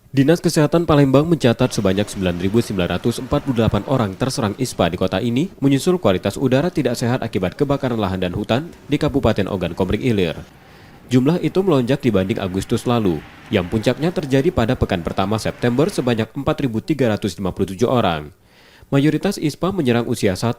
Dinas Kesehatan Palembang mencatat sebanyak 9.948 orang terserang ISPA di kota ini, menyusul kualitas udara tidak sehat akibat kebakaran lahan dan hutan di Kabupaten Ogan Komering Ilir. Jumlah itu melonjak dibanding Agustus lalu, yang puncaknya terjadi pada pekan pertama September sebanyak 4.357 orang. Mayoritas ISPA menyerang usia 1-5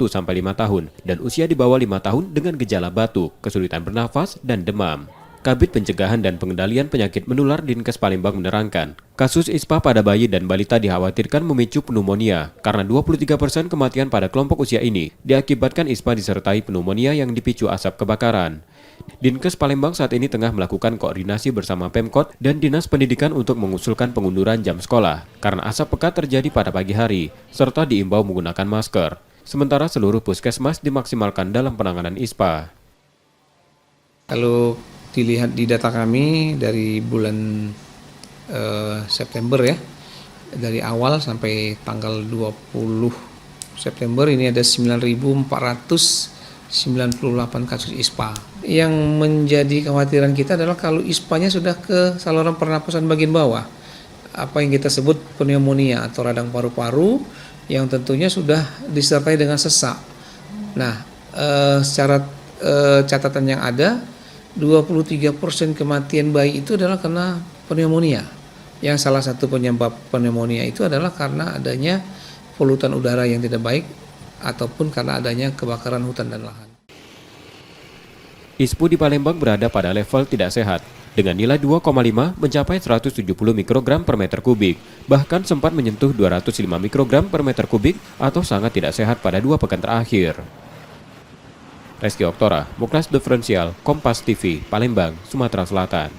tahun dan usia di bawah 5 tahun dengan gejala batuk, kesulitan bernafas, dan demam. Kabid Pencegahan dan Pengendalian Penyakit Menular Dinkes Palembang menerangkan, kasus ISPA pada bayi dan balita dikhawatirkan memicu pneumonia karena 23% kematian pada kelompok usia ini diakibatkan ISPA disertai pneumonia yang dipicu asap kebakaran. Dinkes Palembang saat ini tengah melakukan koordinasi bersama Pemkot dan Dinas Pendidikan untuk mengusulkan pengunduran jam sekolah karena asap pekat terjadi pada pagi hari, serta diimbau menggunakan masker. Sementara seluruh puskesmas dimaksimalkan dalam penanganan ISPA. Kalau dilihat di data kami dari bulan September ya, dari awal sampai tanggal 20 September ini ada 9.498 kasus ISPA. Yang menjadi kekhawatiran kita adalah kalau ISPA-nya sudah ke saluran pernapasan bagian bawah, apa yang kita sebut pneumonia atau radang paru-paru yang tentunya sudah disertai dengan sesak. Nah, secara catatan yang ada, 23% kematian bayi itu adalah karena pneumonia. Yang salah satu penyebab pneumonia itu adalah karena adanya polutan udara yang tidak baik ataupun karena adanya kebakaran hutan dan lahan. ISPU di Palembang berada pada level tidak sehat, dengan nilai 2,5 mencapai 170 mikrogram per meter kubik, bahkan sempat menyentuh 205 mikrogram per meter kubik atau sangat tidak sehat pada 2 pekan terakhir. Reski Oktora, Muklas Diferensial, Kompas TV, Palembang, Sumatera Selatan.